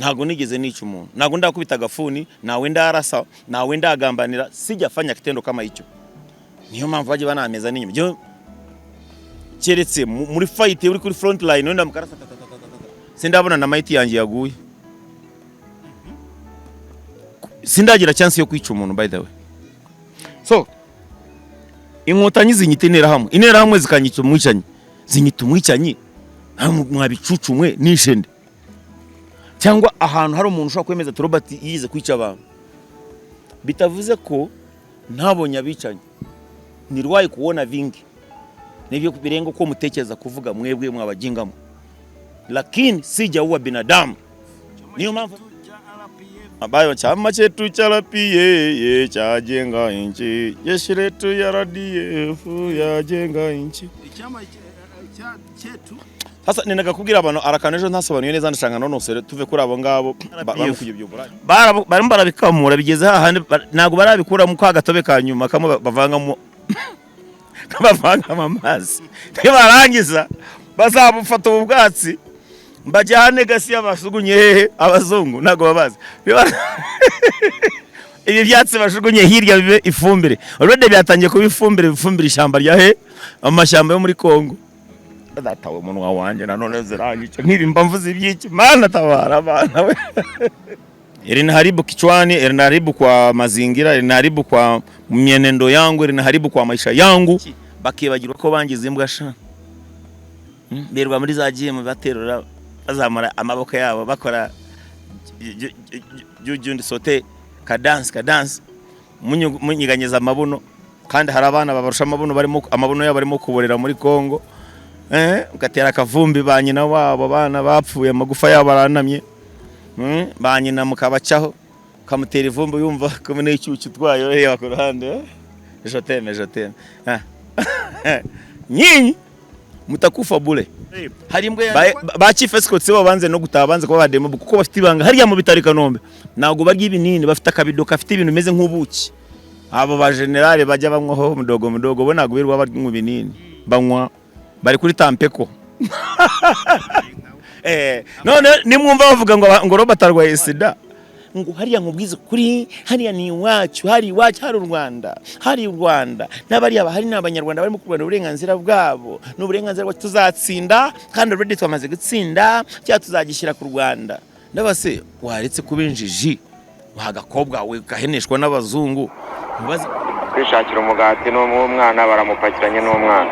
ntago nigeze nica umuntu, ntago ndakubita agafuni, nawe ndarasa, nawe ndagambanira, sijafanya kitendo kama hicho. Niyo mpamvu baje banameza n'inyuma. Je keretse muri fight uri kuri front line wenda mukarasa sindabona na might yanjye yaguye. Sindagira chance yo kwica umuntu by the way. So inkotanyi zinyita intera hamwe zikanyita umwicanyi. Zinyita umwicanyi. Mwabicucumwe nishende. Cyangwa ahantu hari umuntu ushaka kwemeza ati Robert yize kwica abantu. Bitavuze ko ntabonye abicanyi. Nirwaye kuona vingi. Nivyo birengo ko mutekereza kuvuga mwebwe mwabajingamo. Lakini sijaua binadamu. Niyo mpamvu abayo chama chetu cha RPA chajenga nchi, jeshi letu ya RDF yajenga nchi. Chama chetu sasa nendaga kubwira abantu arakanejo ntasobanuye neza ndashanga nonosere tuve kuri abo ngabo bamukuje byubura. Barambara bikamura bigeze hahandi nago barabikura mu kwa gatobe ka nyuma kamwe bavangamo amazi. Nibarangiza bazabufata ubwatsi mbajyane gasi y'abasugunye hehe abazungu nago babazi. Ibi byatsi bashugunye hirya bibe ifumbire. Already byatangiye kuba ifumbire ishyamba rya he amashyamba yo muri Kongo. Datawe umuntu wanje nanone zirangice nk'ibi mvuze ibyiki mana tabara abana we. Irinaharibu kichwani, irinaharibu kwa mazingira, irinaharibu kwa mienendo yangu, irinaharibu kwa maisha yangu. Bakibagirwa ko bangize imbwa sha. Berwa muri za gym baterura bazamara amaboko yabo bakora jujundi sote ka dance munyiganyeza amabuno kandi hari abana babarusha amabuno barimo amabuno yabo barimo kuborera muri Kongo. Ugatera akavumbi banyina wabo bana bapfuye amagufa yabo aranamye. Banyina mukabacaho kamutera ivumbi yumva kumene icyucu twayo reba ku ruhande. Je t'aime. Nyinyi mutakufa bure. Harimbwe ba chief escort bo banze no gutabanze ko bademo kuko bafite ibanga hariya mu bitari Kanombe. Nago barya ibinini bafite akabido kafite ibintu bimeze nk'ubuki. Abo ba general bajya bamwaho mudogo bo nago birwa barya ibinini banywa bari kuri tampeko. None nimwumva bavuga ngo Robert arwaye sida ngo hariya nkubwize kuri hariya ni iwacu hari u Rwanda n'abariya bahari n'abanyarwanda barimo kurwana uburenganzira bwabo n'uburenganzira bwo tuzatsinda kandi already twamaze gutsinda cya tuzagishyira ku Rwanda. Ndabase waretse kubenjiji wagakobwa we gaheneshwa n'abazungu mubaze kwishakira umugati n'umwana baramupakiranye n'umwana.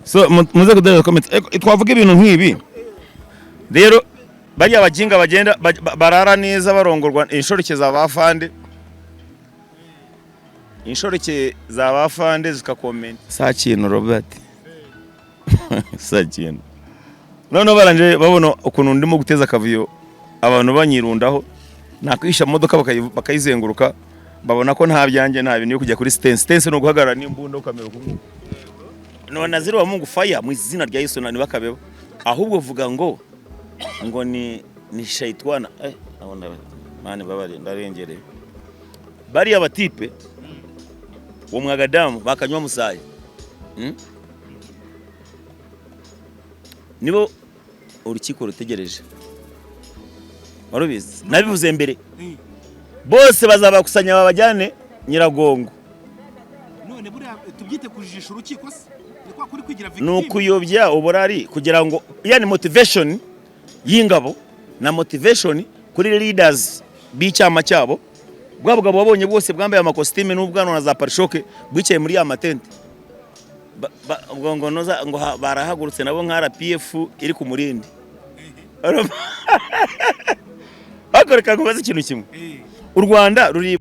So muze kudera comment twavuga ibintu nk'ibi rero bari abajinga bagenda barara neza barongorwa inshoreke za bafande zikakomenta sa kintu Robert sa kintu none baranje babona ukuntu ndimo guteza akavuyo abantu banyirundaho nakwisha modoka bakayizenguruka babona ko nta byanjye nta bintu yo kujya kuri stance no guhagarara n'imbunda ukamera kumwe no naziro wa Mungu fire mu izina rya Yesu nani bakabeba ahubwo vuga ngo ni shaitwana abona mane babari ndarengereye bari abatipe wo mwagadamu bakanywa musaye nibo urukiko rutegereje warubizi nabivuze mbere bose bazabakusanya babajyane Nyiragongo. None buri tubyite kujijisha urukiko se nikwa kuri kwigira victim nukuyobya uburari kugira ngo yani motivation y'ingabo na motivation kuri leaders b'icyama cyabo bwabugabo babonye bwose bwambaye amakostime n'ubwano na za parishoke bwicaye muri ya matente ngo noza ngo barahagurutse nabo nka RPF iri ku murindi bakoreka kubaza ikintu kimwe u Rwanda ruri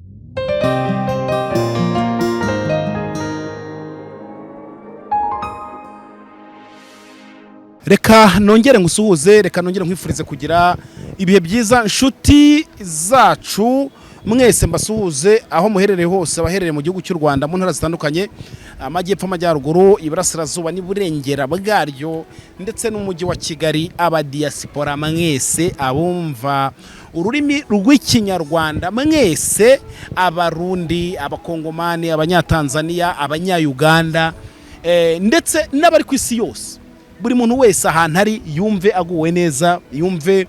Reka nongere ngusuhuze, reka nongere nkwifurize kugira ibihe byiza nshuti zacu mwese mbasuhuze aho muherereye hose abaherereye mu gihugu cy'u Rwanda mu ntara zitandukanye amajyepfo amajyaruguru iburasirazuba n'iburengera bwaryo ndetse n'umujyi wa Kigali abadiaspora mwese abumva ururimi rw'ikinyarwanda mwese abarundi abakongomani abanyatanzania abanyayuganda ndetse n'abari ku isi yose buri muntu wese ahantu ari yumve aguwe neza, yumve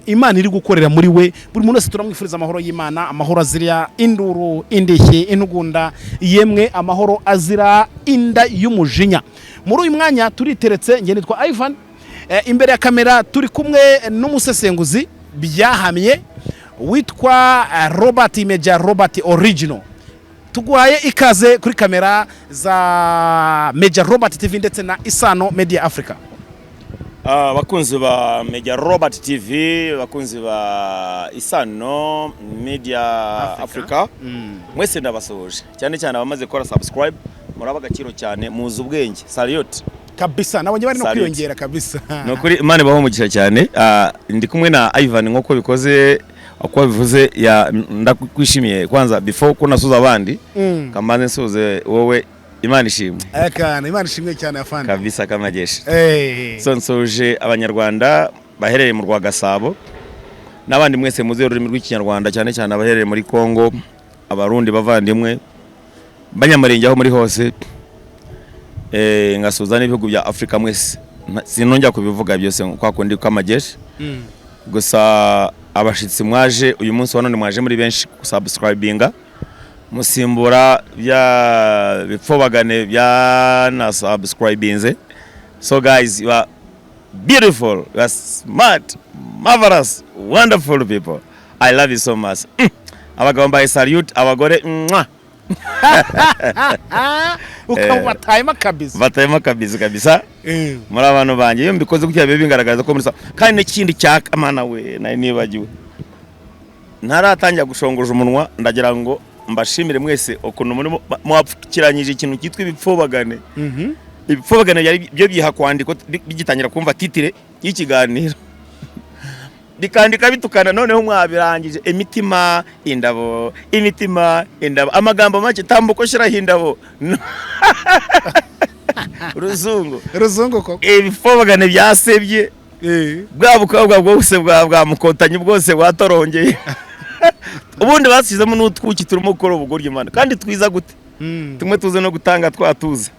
Imana iri gukorera muri we. Buri muntu wese turamwifuriza amahoro y'Imana, amahoro azira induru, indishyi, intugunda, yemwe amahoro azira inda y'umujinya. Muri uyu mwanya turiteretse, nge nitwa Ivan, imbere ya kamera turi kumwe n'umusesenguzi byahamye witwa Robert Major Robert Original. Tuguhaye ikaze kuri kamera za Major Robert TV ndetse na Isano Media Africa. Bakunzi ba Major Robert TV, bakunzi ba Isano Media Africa, mwese ndabasoje cyane cyane abamaze gukora subscribe, muraba gaciro cyane, muzi ubwenge. Salute kabisa, nabonye bari no kwiyongera kabisa. No kuri Imana baho mugisha cyane. Ndi kumwe na Ivan nk'uko bikoze akwa bivuze ya ndakwishimiye kwanza before ko nasuza abandi kamanze nsuze wowe. Imana ishimwe. Akana Imana ishimwe cyane afande kabisa kamagesha. So nsoje abanyarwanda baherereye mu Rwagasabo n'abandi mwese muzi ururimi rw'ikinyarwanda, cyane cyane abaherereye muri Kongo, abarundi bavandimwe, banyamarenge aho muri hose, ngasuza n'ibihugu bya Afrika mwese. Sinongera kubivuga byose kwa kundi kamagesha. Gusa abashitsi mwaje uyu munsi wanone mwaje muri benshi subscribinga, musimbura bya bipfobagane bya na subscribinze. So guys, you are beautiful, you are smart, marvelous, wonderful people. I love you so much. Abagabo mbaye salute, abagore ukabataima kabisa. Bataima kabisa. Muri abantu banje iyo mbikoze gutya bibe bingaragaza ko muri kandi n'ikindi cyaka mana we nayo nibagiwe. Ntaratangira gushongoje umunwa, ndagira ngo mbashimire mwese ukuntu muri mwapfukiranyije ikintu cyitwa ibipfobagane. Ibipfobagane yari byo biha kwandiko bigitangira kumva titire y'ikiganiro. Bikandika bitukana, noneho mwabirangije imitima indabo, amagambo make tambuko shira hindabo. Ruzungu ko ibipfobagane byasebye bwa bukabwa bwose bwa mukotanyi bwose bwatorongeye. Ubundi basizemo n'utwuki turimo gukora ubugoryi Imana, kandi twiza gute tumwe tuze no gutanga twatuza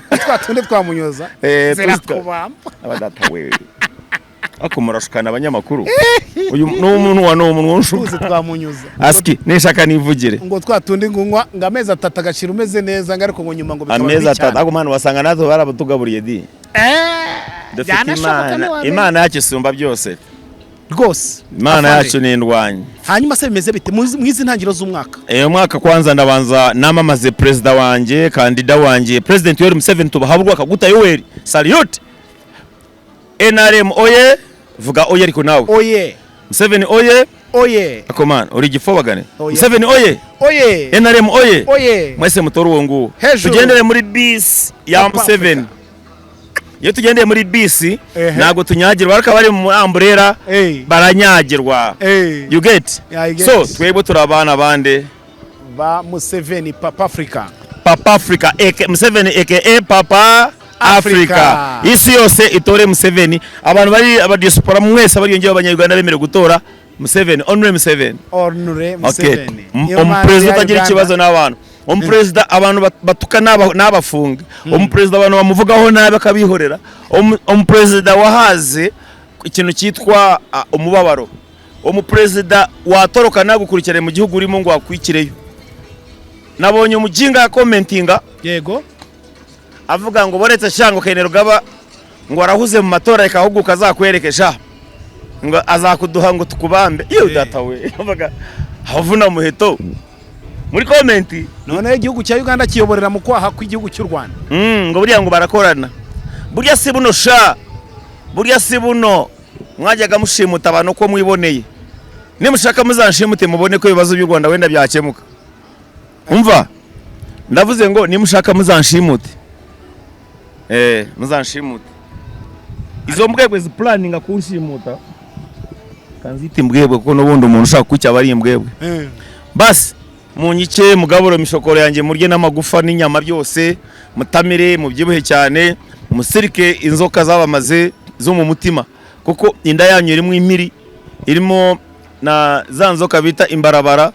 twatunde twamunyoza zirakubamba abadata we akumurashukana abanyamakuru. Uyu n'umuntu wa n'umuntu unshuka twamunyuza aski nishaka nivugire ngo twatundi ngunywa ngo amezi 3 agashira umeze neza, ngariko ngo nyuma ngo bikaba amezi 3 ako mwana wasanga nazo barabutugaburiye di Imana yacu sumba byose rwose. Imana yacu ni indwanyi. Hanyuma se bimeze bite mwizi ntangiro z'umwaka? Mwaka kwanza ndabanza namamaze president wanje, kandida wanje President Yoweri Museveni tubahabwa akaguta Yoweri. Salute NRM oye, vuga oye ariko nawe oye. Museveni oye akomana uri gifobagane. Museveni oye NRM oye mwese mutoru uwo nguwo. Tugendere muri bis ya Museveni. Iyo tugendeye muri bisi nago tunyagirwa ariko bari mu amburera baranyagirwa. You get? So twebwe turabana bande ba Museveni Papa Africa Museveni aka Papa Africa. Isi yose itore Museveni. Abantu bari abadiaspora mwese bari yongeye abanyarwanda bemere gutora Museveni. Honore Museveni. President agira ikibazo n'abantu. President abantu batuka n'abafunga. President abantu bamuvugaho nabi akabihorera. President wahaze ikintu cyitwa umubabaro. President watoroka nagukurikirane mu gihugu urimo ngo akwikireyo. Nabonye umujinga ya commentinga yego avuga ngo boretse shango Kene Rugaba ngo arahuze mu matora ikahuguka azakwerekesha ngo azakuduha ngo tukubambe. Iyo data we avuga havuna muheto muri comment. None igihugu cya Uganda kiyoborera mu kwaha kw'igihugu cy'u Rwanda. Ngo buriya ngo barakorana. Buriya si buno mwajyaga mushimuta abantu ko mwiboneye. Nimushaka muzanshimute mubone ko ibibazo by'u Rwanda wenda byakemuka. Umva ndavuze ngo nimushaka muzanshimute. Muzanshimute. Izo mbwebwe ziplanninga kunshimuta. Kanziti mbwebwe ko n'ubundi umuntu ushaka kucya bari mbwebwe. Basi munyike mugaburo mishokoro yanjye murye n'amagufa n'inyama byose, mutamire mubyibuhe cyane, musirike inzoka zabamaze zo mu mutima, kuko inda yanyu irimo imiri, irimo na za nzoka bita imbarabara,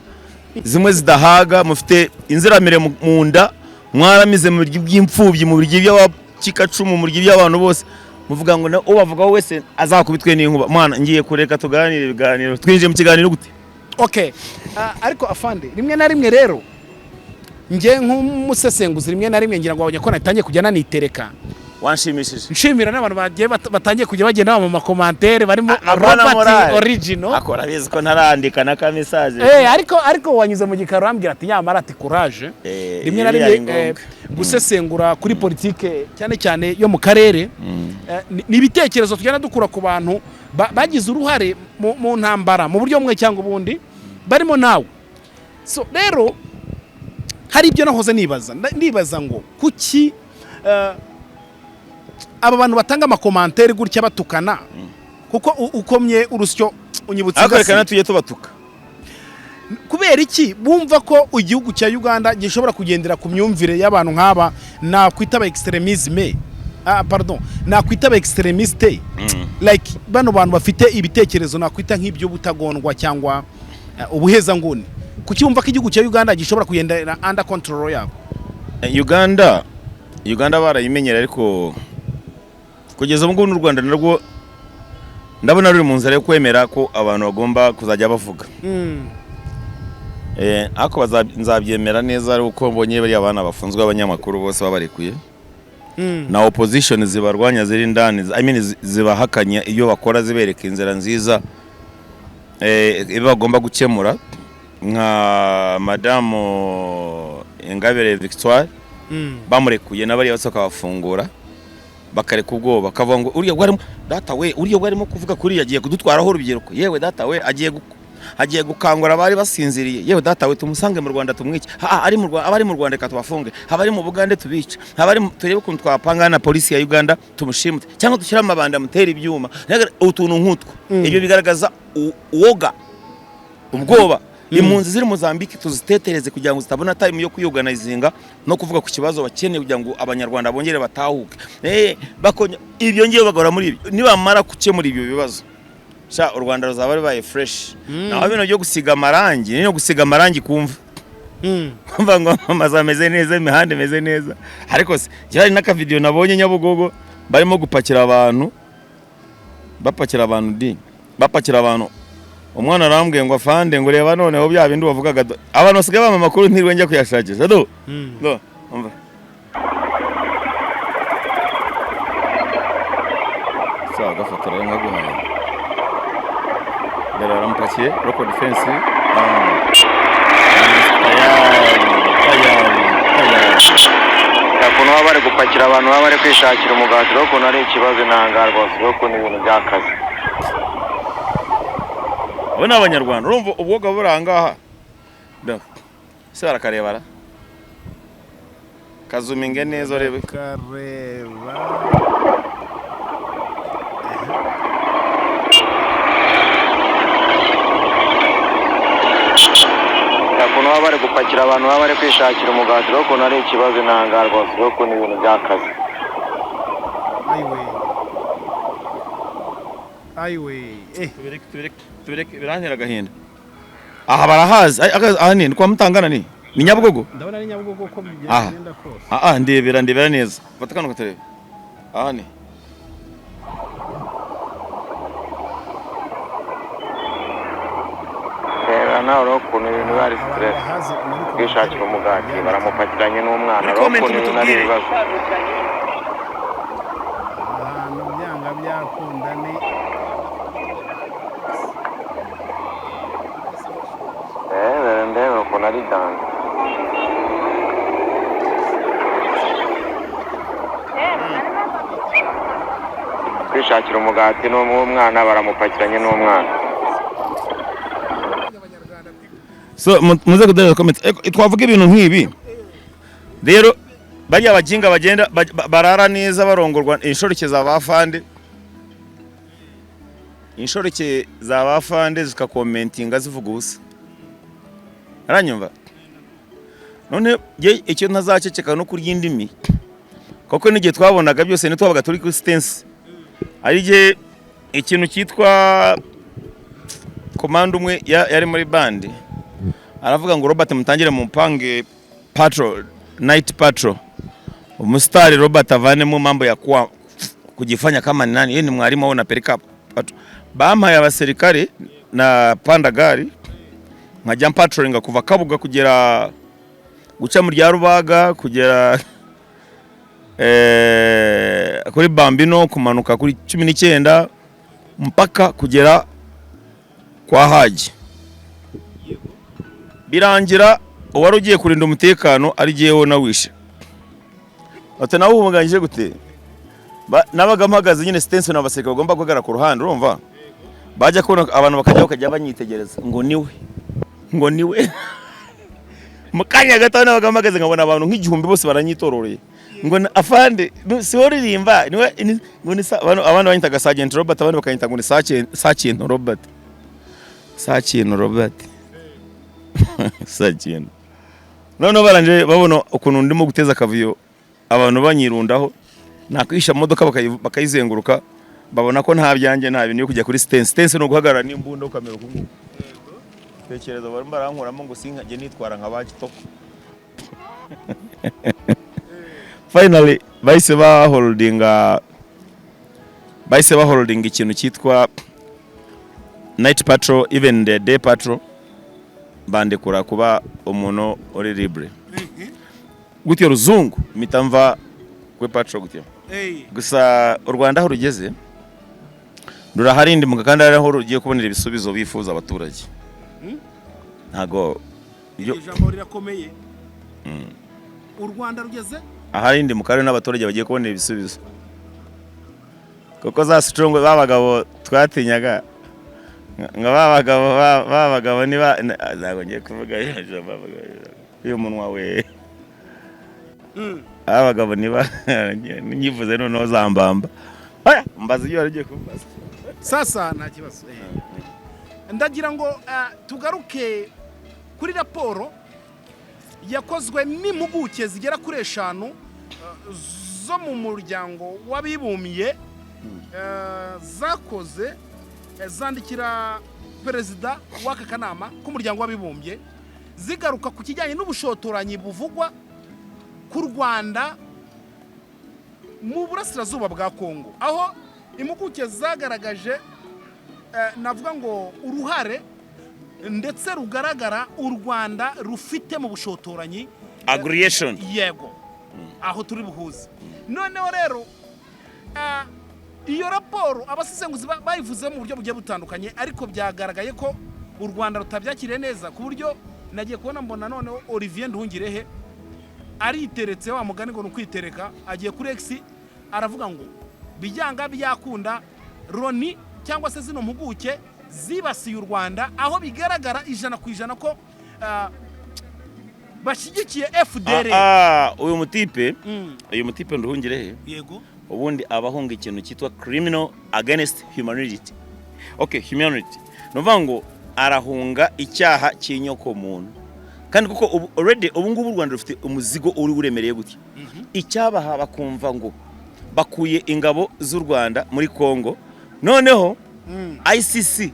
zimwe zidahaga, mufite inziramire mu nda, mwaramize mu biryo by'imfubyi, mu biryo cy'ikacumu murya iby'abantu bose muvuga ngo ubavugaho wese azakubitwe n'inkuba mwana ngiye kureka tuganire ibiganiro twinjiye mu kiganiro gute okay ariko afande rimwe na rimwe rero nge nk'umusesenguzi rimwe na rimwe ngira ngo abonye ko natangiye kujya nanitereka wanshimishije nshimira n'abantu bagiye batangiye kujya bagenda mu makomantere barimo Robert original akora bizi ko ntarandika na ka message ariko wanyuze mu gikaro ambwira ati nyamara ati courage rimwe na rimwe gusesengura kuri politike cyane cyane yo mu karere ni ibitekerezo tugenda dukura ku bantu bagize uruhare mu ntambara mu buryo bumwe cyangwa ubundi barimo nawe so rero hari ibyo nahoze nibaza ngo kuki aba bantu batanga amakomantere gutya batukana kuko ukomye urusyo unyibutse akarekana tujye tubatuka kubera iki bumva ko igihugu cya Uganda gishobora kugendera ku myumvire y'abantu nk'aba nakwita ba extremisme nakwita ba extremiste like bano bantu bafite ibitekerezo nakwita nk'ibyo butagondwa cyangwa ubuheza nguni kuki bumva ko igihugu cya Uganda gishobora kugendera under control yabo Uganda barayimenyera ariko kugeza ubu n'u Rwanda narwo ndabona ruri mu nzira yo kwemera ko abantu bagomba kuzajya bavuga ako nzabyemera neza ari uko mbonye bari abana bafunzwe abanyamakuru bose babarekuye na opposition zibarwanya ziri ndani zibahakanya iyo bakora zibereka inzira nziza bagomba gukemura nka Madame Ingabire Victoire bamurekuye n'abari bose bakabafungura bakareka ubwoba bakavuga ngo uriya bwarimo data we uriya bwarimo kuvuga kuri yagiye kudutwaraho urubyiruko yewe data we agiye gukangura abari basinziriye yewe data we tumusange mu Rwanda tumwice abari mu Rwanda katubafunge abari mu Bugande tubica turebe ukuntu twapanga na polisi ya Uganda tumushimute cyangwa dushyira amabanda mutera ibyuma utuntu nk'utwo ibyo bigaragaza uwoga ubwoba impunzi ziri Mozambique tuzitetereze kugira ngo zitabona time yo kuyoganayizinga no kuvuga ku kibazo bakeneye kugira ngo abanyarwanda bongere batahuke bakonya ibyo ngiye bagora muri ibyo nibamara gukemura ibyo bibazo sha u Rwanda ruzaba ribaye fresh naho bino byo gusiga amarangi kumva kumva ngo amazi ameze neza imihanda imeze neza ariko se cyari n'aka video nabonye Nyabugogo barimo gupakira abantu bapakira abantu umwana arambwiye ngo afande ngo reba noneho bya bindi bavugaga abantu basigaye bama makuru ntirwe njya kuyashakisha do umva sawa gafotora nkaguhaye dore arampakiye local defense ukuntu baba bari gupakira abantu baba bari kwishakira umugati ukuntu ari ikibazo ntangarwa ukuntu ibintu by'akazi abo ni abanyarwanda urumva ubwoga burangaha se barakarebara kazuminge neza urebe ukuntu baba bari gupakira abantu baba bari kwishakira umugati ukuntu ari ikibazo ntangarwa ukuntu ibintu by'akazi tubireke birantera agahinda aha barahazi aha ni kwa Mutangana ni Nyabugogo ndabona ari Nyabugogo ko bigenda kose ndebera neza batakano katerebe aha ni nawe ukuntu ibintu bari stress kwishakira umugati baramupakiranye n'umwana ukuntu ibintu ari ibibazo ahantu byanga byakunda ni ndebe ukuntu ari dance kwishakira umugati n'umwana baramupakiranye n'umwana so muze kudera comment twavuga ibintu nk'ibi rero bajya abajinga bagenda barara neza barongorwa inshoreke za bafande zikakomentinga zivuga ubusa aranyumva none icyo ntazaceceka no kurya indimi koko n'igihe twabonaga byose nitwabaga turi kuri stance ari je ikintu cyitwa komanda umwe yari muri band aravuga ngo Robert mutangire mu mpange patrol night patrol umustari Robert avanemo mambo ya kuwa kujifanya kama ni nani. Yeye ni mwalimu wao napeleka watu. Bampaye abasirikare na panda gari nkajya patrolling kuva Kabuga kugera guca mu rya Rubaga kugera kuri Bambino kumanuka kuri 19 mpaka kugera kwa Haji. Birangira uwari ugiye kurinda umutekano ari jewe na wishe. Ate nawo umuganje gute? Nabaga mpagaze nyine stance n'abasirikare bagomba guhagara ku ruhande urumva? Bajya kubona abantu bakajya banyitegereza ngo niwe mukanya gato nabaga mpagaze nkabona abantu nk'igihumbi bose baranyitororeye ngo afande si woririmba niwe ngo ni abantu banyitaga Sergeant Robert abandi bakanyita ngo ni Sergeant Robert Sergeant none baranje babona ukuntu ndimo guteza akavuyo abantu banyirundaho nakwisha modoka bakayizenguruka babona ko nta byanjye nta bintu yo kujya kuri stance no guhagarara n'imbunda ukamera kungu tekereza bari barankuramo ngo sinkaje nitwara nkabaje toko finally bahise ba holding ikintu cyitwa night patrol even the day patrol bandekura kuba umuntu uri libre gutyo ruzungu mitamva kwe patrol gutyo gusa u Rwanda aho rugeze ruraharindi mu kandi aho rugiye kubonera ibisubizo bifuza abaturage ntago ijambo rirakomeye u Rwanda rugeze aharindi mu kandi n'abaturage bagiye kubonera ibisubizo koko za strong babagabo twatinyaga nga babagabo niba ntago ngiye kuvuga iyo munwa we abagabo niba nyivuze noneho zambamba mbaza iyo aragiye kumbaza sasa nta kibazo ndagira ngo tugaruke kuri raporo yakozwe n'impuguke zigera kuri 5 zo mu muryango w'abibumiye zakoze zandikira perezida w'aka kanama k'umuryango w'abibumbye zigaruka ku kijyanye n'ubushotoranyi buvugwa ku Rwanda mu burasirazuba bwa Kongo, aho impuguke zagaragaje navuga ngo uruhare ndetse rugaragara u Rwanda rufite mu bushotoranyi aggregation yego aho turi buhuze. Noneho rero iyo raporo abasesenguzi bayivuze mu buryo bugiye butandukanye, ariko byagaragaye ko u Rwanda rutabyakiriye neza, ku buryo nagiye kubona mbona noneho Olivier Nduhungirehe ariteretse wa mugani ngo nukwitereka, agiye kuri X aravuga ngo bijyanga byakunda Roni cyangwa se zino mpuguke zibasiye u Rwanda, aho bigaragara 100% ko bashyigikiye FDR. Uyu mutipe Nduhungirehe yego ubundi abahunga ikintu cyitwa criminal against humanity. Okay, humanity novuga ngo arahunga icyaha cy'inyoko muntu, kandi kuko already ubungubu u Rwanda rufite umuzigo uri uremereye gutya. Icyabaha bakumva ngo bakuye ingabo z'u Rwanda muri Kongo, noneho ICC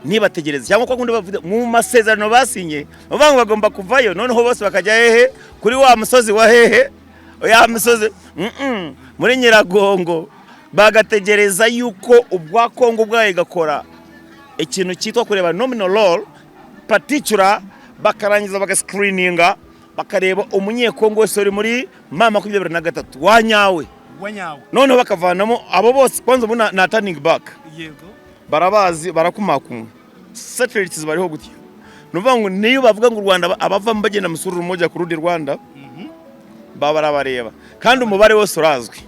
nibategereza cyangwa ko kundi bavuga mu masezerano basinye bavuga ngo bagomba kuvayo, noneho bose bakajya hehe kuri wa musozi wa hehe ya musozi muri Nyiragongo, bagategereza yuko ubwa Kongo bwaye gakora ikintu cyitwa kureba nominal law particular, bakarangiza bagascreeninga bakareba umunyekongo wese uri muri mama 23 wanyawe noneho bakavanamo abo bose kwanza ubu na turning back. Yego barabazi barakumakumwe satellites bariho gutya, nuvuga ngo niyo bavuga ngo u Rwanda abava mbagenda musururu moja ku rundi Rwanda barabareba kandi umubare wose urazwi.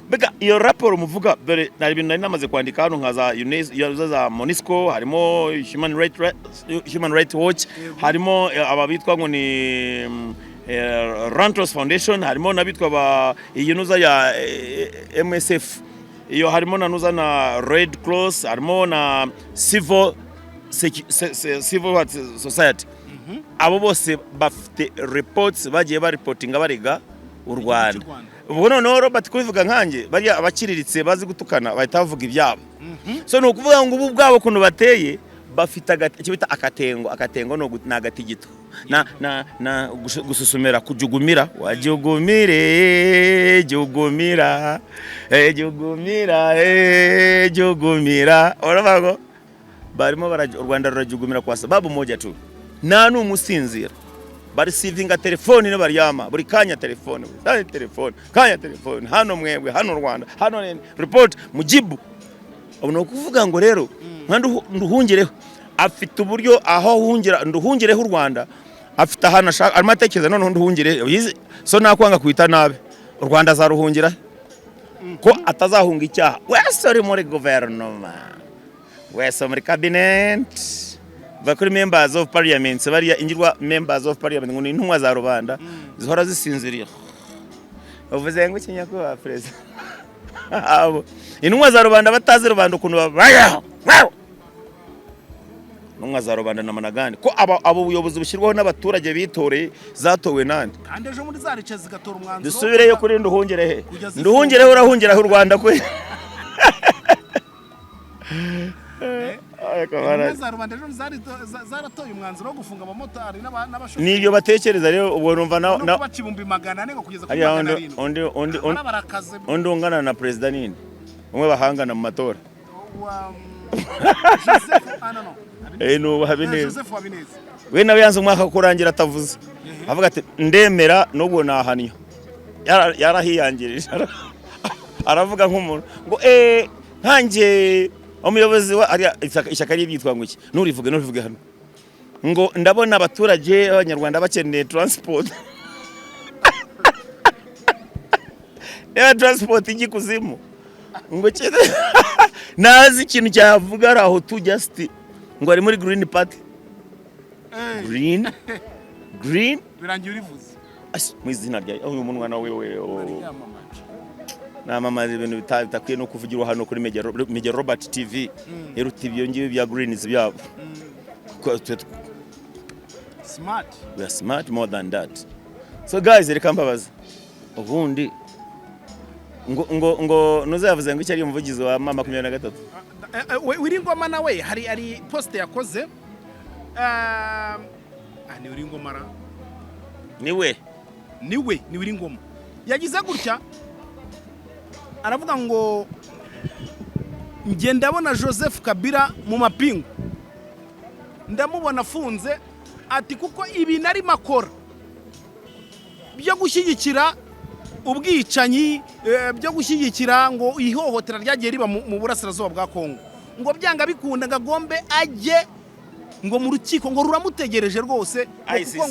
Bega iyo raporo muvuga dore nari ibintu nari namaze kwandika hano nkaza UNESCO za MONUSCO, harimo Human Rights Watch, harimo ababitwa ngo ni Rantos Foundation, harimo nabitwa ba iyinuza ya MSF, iyo harimo nanuza na Red Cross, harimo na civil society. Abo bose bafite reports bagiye ba reportinga bariga u Rwanda. Ubwo noneho Robert kubivuga nkanjye bari abakiriritse bazi gutukana bahita bavuga ibyabo. So no kuvuga ngo ubu bwabo kuno bateye bafite akibita akatengo no nagatigito. na gususumira kujugumira wajugumire jugumira jugumira orabago barimo u Rwanda rurajugumira kwa sababu moja tu nta n'umusinzira bari sivinga telefone ne baryama buri kanya telefone kanya telefone hano mwebwe hano Rwanda hano report mujibu uno kuvuga ngo rero nduhungireho afite uburyo aho hungira nduhungireho u Rwanda afite hana ashaka amatekereza none nduhungire so nakwanga kwita nabe u Rwanda azaruhungira ko atazahunga icyaha wese uri muri guverinoma wese muri cabinet bakuri members of parliament bariya ingirwa members of parliament ngo intumwa za rubanda zihora zisinziriye uvuze ngo kinyakwa president abo intumwa za rubanda batazi rubanda ukuntu babaya intumwa za rubanda namanagani ko abo buyobozi bushyirwaho n'abaturage bitoreye zatowe nande kandi ejo muri zarice zigatora umwanzuro dusubireyo kuri nduhungirehe nduhungireho urahungiraho u Rwanda kwe zaratoye umwanzuro wo gufunga abamotari n'abashoferi nibyo batekereza rero ubwo numva na bacibumbi 400 ngo kugeza kuri 700 undi ungana na president nini umwe bahangana mu matora no Habineza we nawe yanze umwaka kurangira atavuze avuga ati ndemera n'ubwo nahanya yarahiyangirije aravuga nk'umuntu ngo nkanjye umuyobozi wa ishyaka ryitwa ngo iki nurivuge hano ngo ndabona abaturage abanyarwanda bakeneye transport transport igikuzimu ngo cyede nazi ikintu cyavuga araho tu just ngo ari muri green party green birangiye urivuze mwizina rya uyu munwana wewe namamaza ibintu bitakwiye no kuvugira hano kuri Media Robert TV eruti ibyo ngiye bya greens byabo smart we are smart more than that so guys reka mbabaza ubundi ngo nuzavuze ngo icyo ari umuvugizi wa mama 23 Wiringoma nawe hari post yakoze ni Wiringoma ra niwe ni Wiringoma yagize gutya aravuga ngo nge ndabona Joseph Kabila mu mapingu ndamubona afunze ati kuko ibi nari makora byo gushyigikira ubwicanyi byo gushyigikira ngo ihohotera ryagiye riba mu burasirazuba bwa Kongo ngo byanga bikunda ngagombe ajye ngo mu rukiko ngo ruramutegereje rwose kuko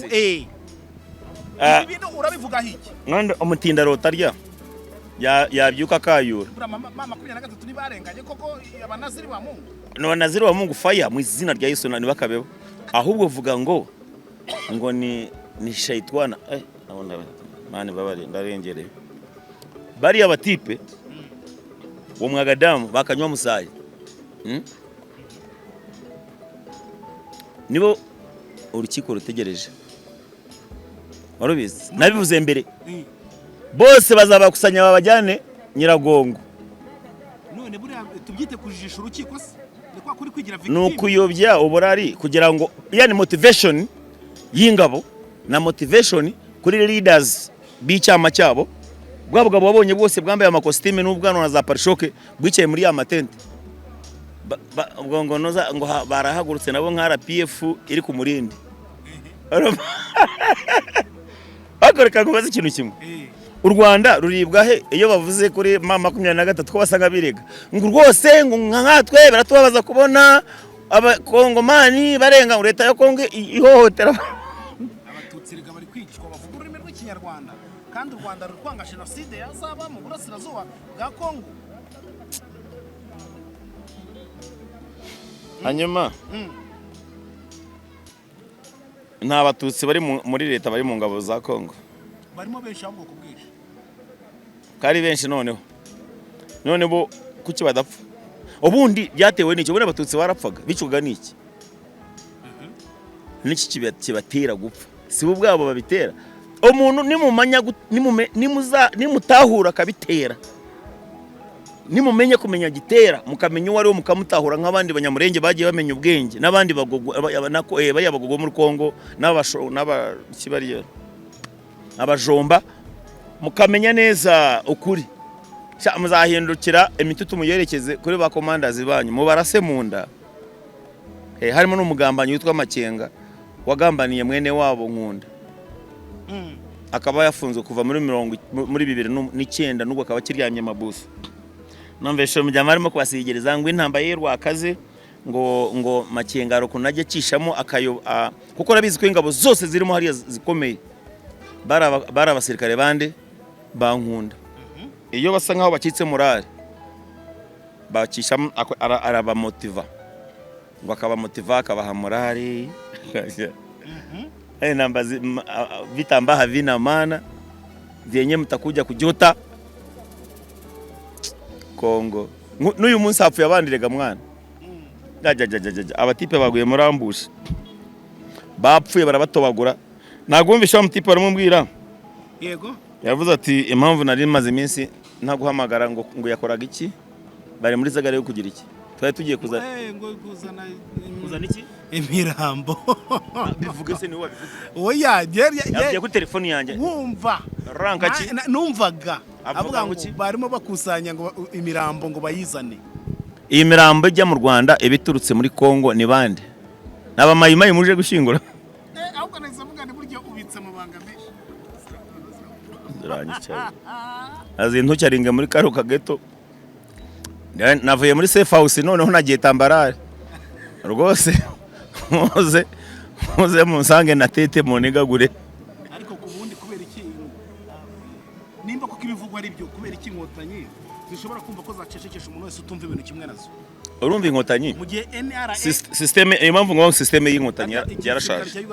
ibintu urabivuga hiki nande umutinda rotarya yabyuka kayura mama 23 nibarenganye koko abanaziri ba Mungu n'abanaziri ba Mungu fire mu izina rya Yesu nani bakabebo ahubwo vuga ngo ni shaitwana nabona mani babari ndarengereye bari abatipe wo mwagadamu bakanywa musayi nibo urukiko rutegereje warubizi nabivuze mbere bose bazabakusanya babajyane Nyiragongo none buri tubyite kujijisha urukiko se kwa kuri kwigira victim nukuyobya uburari kugira ngo yani motivation y'ingabo na motivation kuri leaders b'icyama cyabo bwabugabo babonye bwose bwambaye amakostime n'ubwano na za parishoke bwicaye muri ya matente ngo noza ngo barahagurutse nabo nka RPF iri ku murindi akoreka kubaza ikintu kimwe u Rwanda ruribwa he iyo bavuze kuri mama 23 ko basanga birega ngo rwose ngo nkatwe baratubabaza kubona abakongomani barenga leta yo Kongo ihohotera abatutsi riga bari kwicwa bavuga ururimi rw'ikinyarwanda kandi u Rwanda rukwanga genocide yazaba mu burasirazuba bwa Kongo hanyuma nta batutsi bari muri leta bari mu ngabo za Kongo barimo benshi ahubwo kubwisha kari benshi noneho none bo kuki badapfa ubundi byatewe n'icyo bone abatutsi barapfaga bicuga n'iki n'iki kibatera gupfa si bo bwabo babitera umuntu nimumanya nimutahura kabitera nimumenye kumenya Gitera mukamenya uwari wo mukamutahura nk'abandi banyamurenge bagiye bamenya ubwenge n'abandi bagogo bayabagogo muri Kongo n'abakibariye abajomba mukamenya neza ukuri muzahindukira imitutu muyerekeze kuri ba commanders banyu mubarase munda harimo n'umugambanyi witwa Makenga wagambaniye mwene wabo Nkunda akaba yafunzwe kuva muri 2009 nubwo akaba kiryamye mabuso numveshe mujyama arimo kwasigereza ngo intamba ye rwakaze ngo Makenga ro kunajye cishamo akayo kuko rabizi ko ingabo zose zirimo hariya zikomeye bara abasirikare bande bankunda iyo basa nkaho bakitse morale bakishamo araba motiva bakaba motiva akabaha morale namba vitamba havina maana vyenye mtakuja kujota Kongo n'uyu munsi hapfuye abandirega mwana abatipe baguye muri ambush bapfuye barabatobagura nagumvisha mutipe baramubwira yego yavuze ati impamvu nari maze iminsi ntaguhamagara ngo yakoraga iki bari muri zagare yo kugira iki twari tugiye kuzana iki imirambo bivuge se ni wabivuze oya yagiye ku telefone yanjye wumva ranka ki numvaga avuga ngo barimo bakusanya ngo imirambo ngo bayizane iyi mirambo ijya mu Rwanda ibiturutse muri Kongo ni bande n'abamayimayi muje gushingura ahubwo nazavuga ni buryo ubitse amabanga menshi azintu cyaringa muri karuka geto navuye muri safe house noneho nagiye Tambarare rwose muze musange na tete monegagure ariko kubundi kubera iki nimba ko ibivugwa ari byo kubera iki Inkotanyi zishobora kumva ko zacecekesha umuntu wese utumva ibintu kimwe nazo urumva Inkotanyi mu gihe NRA systeme impamvu ngo systeme y'Inkotanyi yarashaje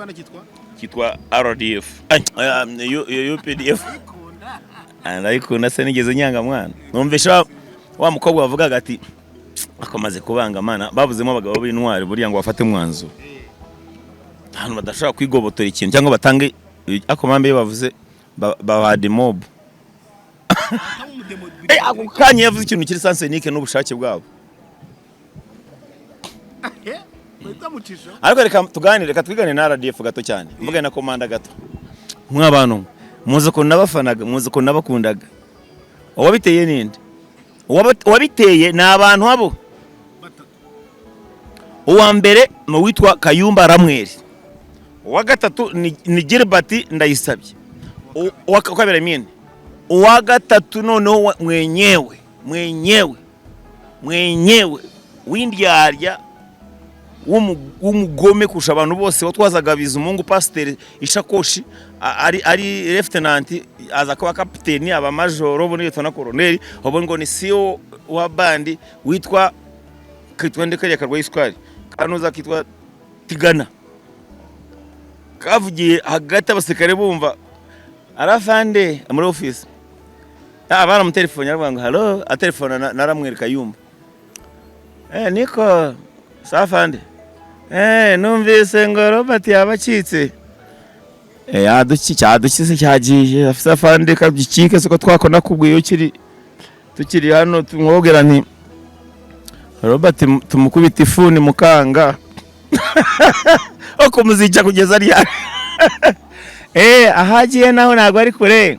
kitwa RDF UPDF ariko se nigeze nyanga mwana numvesha wa mukobwa bavugaga ati akomaze kubanga mana babuzemo abagabo b'intwari buriya ngo bafate mwanzo hano badashaka kwigobotora ikintu cyangwa batange akomambe bavuze bawadi mob ako kanya yavuze ikintu kiri sansenike n'ubushake bwabo ariko reka twiganire na RDF gato cyane mvuga na komanda gato mw'abantu muze ko nabafanaga muze ko nabakundaga wabiteye ninde wabiteye na abantu abo uwa mbere mu witwa Kayumba Ramweri uwa gatatu ni Gilbert Ndayisabye uwa kabiri mine uwa gatatu noneho mwenyewe w'indyarya w'umugome kusha abantu bose watwazaga Bizumungu pasteur ishakoshi ari lieutenant aza kuba capitaine aba majoro bo n'itwa na colonel hobo ngo ni CEO wa bandi witwa kitwende kariya karwa iskwari kanuza kitwa Tigana kavugiye hagati abasekare bumva arafande muri office abana mu telefone yarwanga hello a telefone naramwereka Kayumba niko safande numvise ngo Robert yabacitse yadukize cyagiye afite afande kabyikike soko twakona kubwiye tukiri hano tumwogera nti Robert tumukubita ifuni mukanga oko muzica kugeza ryari ahagiye naho ntago ari kure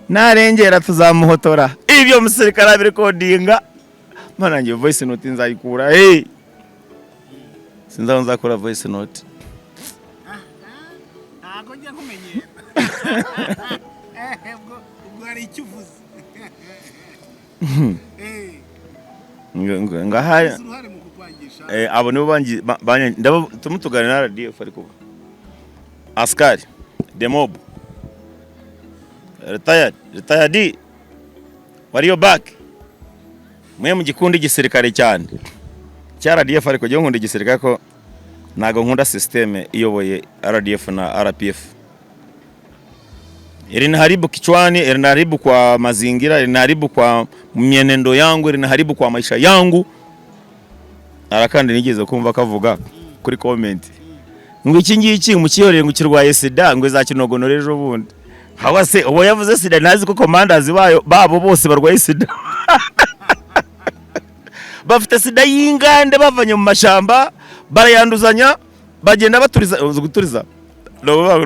narengera tuzamuhotora ibyo musirikare abiri kodinga mana ngiye voice note nzayikura sinza nzakora voice note ntago njya kumenyera ubwo ari icyuvuze ngahaya abo nibo tumutugana na RDF ariko askari demob retired wariyo back mwe mu gikundi gisirikare cyane cya RDF ariko je nkunda igisirikare ko nago nkunda systeme iyoboye RDF na RPF iliniharibu kichwani, iliniharibu kwa mazingira, iliniharibu kwa mwenendo yangu, iliniharibu kwa maisha yangu. Arakandi nigeze kumva kavuga kuri comment ngo iki ngiki mukiyorere ngo kirwaye sida ngo izakinogonora ejo bundi. Hawa se uwo yavuze sida nazi ko commanders babo bose barwaye sida. bafite sida y'ingande bavanye mu mashamba barayanduzanya bagenda baturiza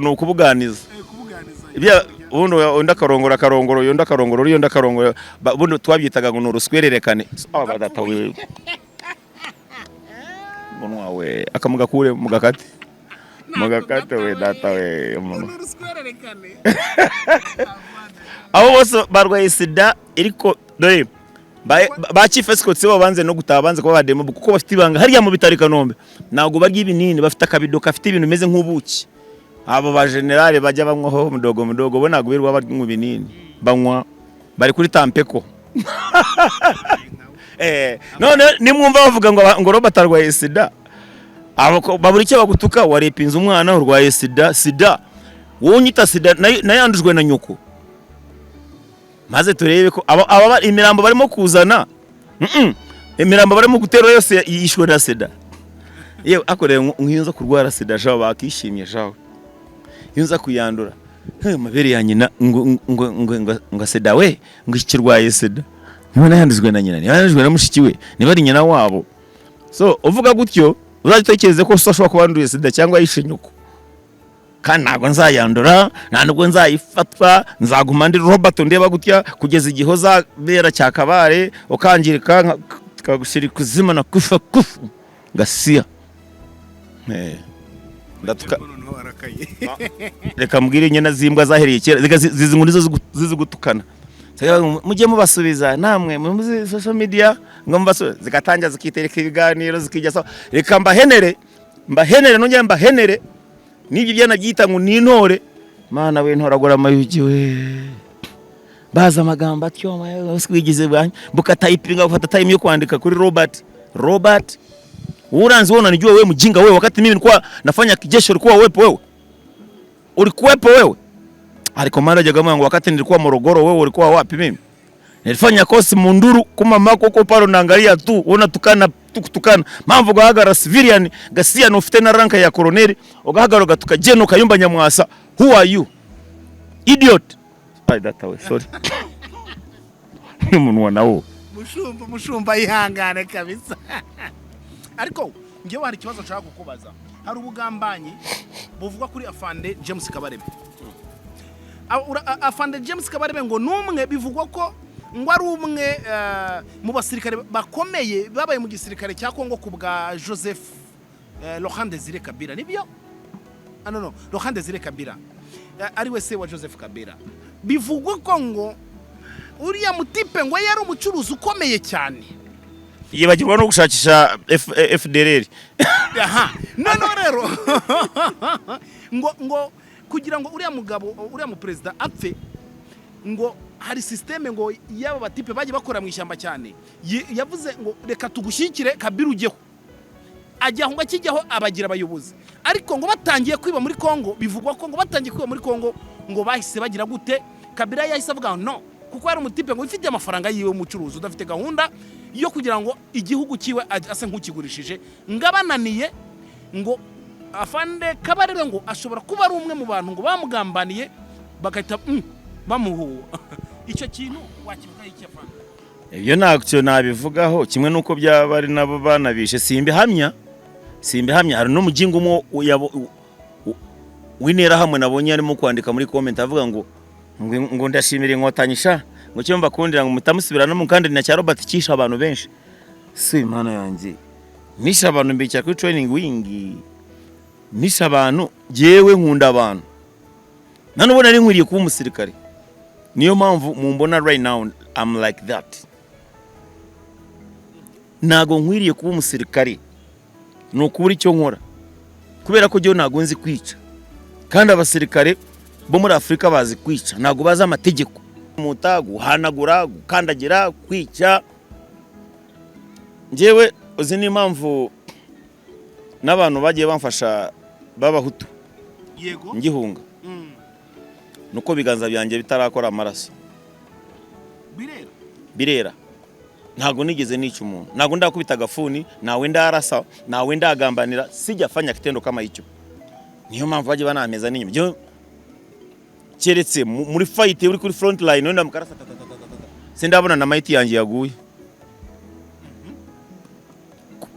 no kubuganiza ibya ubundi akarongoro ubundi twabyitaga ngo n'uruswererekane data we munwa we akamuga kure mu gakate we data we n'uruswererekane abo bose barwaye sida iriko dore ba chief escorts bo banze no gutaha banze kuba bademo kuko bafite ibanga hariya mu bitari Kanombe nago barya ibinini bafite akabido kafite ibintu bimeze nk'ubuki abo ba generale bajya banywaho mudogo bo nago birwa bari mu binini banywa bari kuri tampeko none nimwumva bavuga ngo Robert arwaye sida abo baburi cyo bagutuka warepinze umwana urwaye sida wowe unyita sida nayandujwe na nyoko maze turebe ko aba imirambo barimo kuzana imirambo barimo gutera yose yishwe na sida yewe akoreye nk'iyunza kurwara sida shaho bakishimye shaho yunza kuyandura mabere ya nyina ngo sida we ngo ikirwaye sida niba yanduzwe na nyina niba yanduzwe na mushiki we niba ari nyina wabo so uvuga gutyo uzagitekereze ko ushobora kuba wanduye sida cyangwa yishe nyoko kandi ntabwo nzayandura nta nubwo nzayifatwa nzaguma ndi Robert ndeba gutya kugeza igihe uzabera cyakabare ukangirika kagushyira kuzima na kufa gasiya ndatuka reka mbwire nyina zimbwa zahereye kera zizi ngunizo zizigutukana mujye mubasubiza namwe muri social media ngo mubasubiza zikatanja zikitereka ibiganiro zikijya so reka mbahenere nongeye mbahenere nibyo byanabyita ngo n'intore mana we ntoragora amayugi we baza amagamba atyo uswigize bwanye bukatayipinga ufata time yo kwandika kuri Robert uranzi wona nijue wewe mjinga wewe wakati mimi nilikuwa nafanya kijeshi ulikuwa wewe ulikuwepo wewe alikomanda jagamwangu wakati nilikuwa Morogoro wewe ulikuwa wapi mimi nilifanya kosi munduru kuma mako ko paro naangalia tu unatukana tukana mamvu gahagara civilian gasia no ufite na ranka ya colonel ogahagara gatuka jeno kayumba nyamwasa who are you idiot that way sorry umuntu nawo mushumba ihangane kabisa ariko ngiye wari kibazo nshaka kukubaza hari ubugambanyi buvuga kuri afande James Kabarebe afande James Kabarebe ngo numwe bivugwa ko ngo ari umwe mu basirikare bakomeye babaye mu gisirikare cya Kongo kubwa Joseph Laurent Désiré Kabila nibyo no Laurent Désiré Kabila ari we se wa Joseph Kabila bivugwa ko ngo uriya mutipe ngo yari umucuruzi ukomeye cyane yibagirwa no gushakisha FDLR aha none rero ngo kugira ngo uriya mugabo uriya mu president apfe ngo hari systeme ngo yaba batipe baje bakora mu ishyamba cyane yavuze ngo reka tugushyikire Kabila ujyeho ajya ngo akijyaho abagira abayobozi ariko ngo batangiye kwiba muri Kongo bivugwa ko ngo batangiye kwiba muri Kongo ngo bahise bagira gute Kabila yahise avuga no kuko ari umutipe ngo ifite amafaranga yiwe umucuruzi udafite gahunda yo kugira ngo igihugu kiwe ase nk'ukigurishije ngabananiye ngo afande Kabarebe ngo ashobora kuba ari umwe mu bantu ngo bamugambaniye bagahita bamuhuwa icyo kintu wakivuga iki afande ibyo nacyo nabivugaho kimwe nuko byaba ari nabo banabishe simbihamya hari no mujingo umwe winera hamwe nabonye arimo kwandika muri comment avuga ngo ndashimira inkotanyisha ngo cyo mbakundira ngo mutamusubirana mu kandi na cya Robert kisha abantu benshi si imana yanjye nisha abantu mbikira kuri training wing nisha abantu jewe nkunda abantu nanubona ari nkwiriye kuba umusirikare niyo mpamvu mumbona right now I'm like that nago nkwiriye kuba umusirikare no kubura icyo nkora kubera ko je nago nzi kwica kandi abasirikare bo muri Afrika bazi kwica nago baza amategeko mutagu hanagura gukandagira kwica njewe uzi ni mpamvu n'abantu bagiye bamfasha babahutu yego ngihunga nuko biganza byanjye bitarakora amaraso birera ntago nigeze nica umuntu ntago ndakubita agafuni nawe ndarasa nawe ndagambanira sijya fanya kitendo kama icyo niyo mpamvu bagiye banameza n'inyuma byo keretse muri fight uri kuri front line none mukarasa sindabona na might yanjye yaguye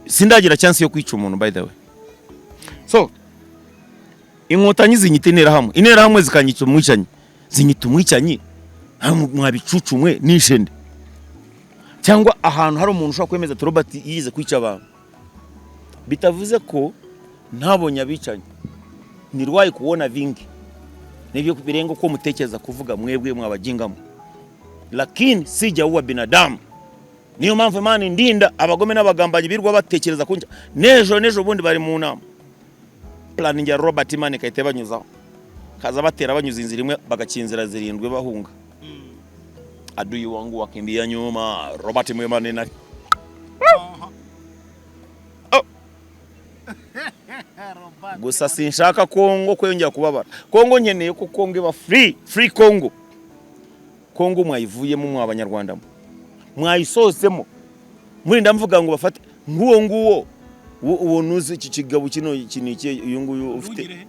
sindagira chance yo kwica umuntu by the way. So inkotanyi zinyita interahamwe zikanyita umwicanyi, zinyita umwicanyi mwabicucumwe nishende, cyangwa ahantu hari umuntu ushaka kwemeza ati Robert yize kwica abantu, bitavuze ko ntabonye abicanyi. Nirwaye kuona vingi nibyo birengo ko mutekereza kuvuga mwebwe mwabajingamo, lakini sija uwa binadamu. Niyo mpamvu Imana ndinda abagome n'abagambanyi birwa batekereza kunja nejo bundi bari mu nama planning ya Robert Imana kayite banyuzaho, kaza batera banyuza inzira imwe bagakinzira zirindwe bahunga. Adui wangu wakimbia nyuma, Robert Mwemane nari gusa sinshaka Kongo kwengera kubabara. Kongo nkeneye ko Kongo iba free Kongo. Kongo mwayivuyemo mw'abanyarwanda mwayisosemo, muri ndamvuga ngo bafate nguwo uwo nuzi iki kigabo kino kinike uyu nguyu ufite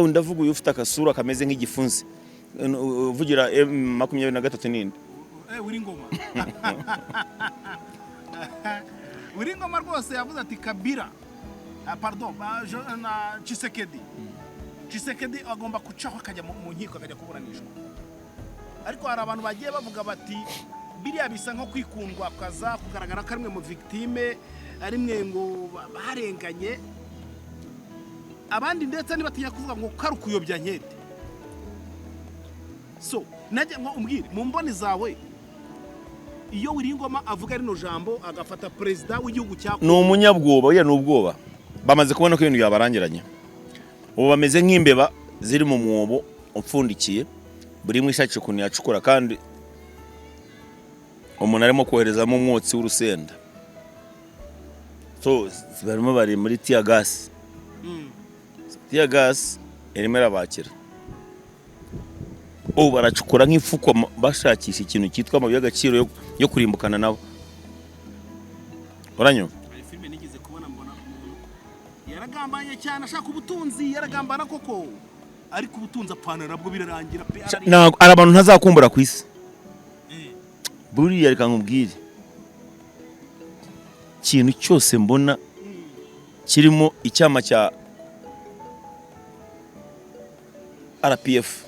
ndavuga uyu ufite akasura kameze nk'igifunsi uvugira M23 ninde Wiringoma Wiringoma rwose yavuze ati Kabila pardon na Tshisekedi agomba kucaho akajya mu nkiko akajya kuburanishwa. Ariko hari abantu bagiye bavuga bati biriya bisa nko kwikundwa kaza kugaragara karimwe mu victime ari mwe ngo barenganye abandi, ndetse nibatinya kuvuga ngo karukuyobya nkete. So najye ngo umbwire mu mboni zawe, iyo Wiringoma avuga rino jambo agafata president w'igihugu cyako no umunyabwoba ya n'ubwoba, bamaze kubona ko ibintu yabarangiranye. Ubu bameze nk'imbeba ziri mu mwobo upfundikiye, buri mwishaje kuntu yacukura, kandi umuntu arimo koherezamo umwotsi w'urusenda. So barimo bari muri tear gas. Tear gas irimo irabakira. Baracukura nk'ifuko bashakisha ikintu cyitwa amabuye y'agaciro yo kurimbukana nabo. Uranyumva? Filime nigize kubona mbona yaragambanye cyane ashaka ubutunzi, yaragambana koko, ariko ubutunzi apana nabwo birarangira pe. Ntabwo ari abantu ntazakumbura ku isi. Buriya reka nkubwire, ikintu cyose mbona kirimo icyama cya RPF,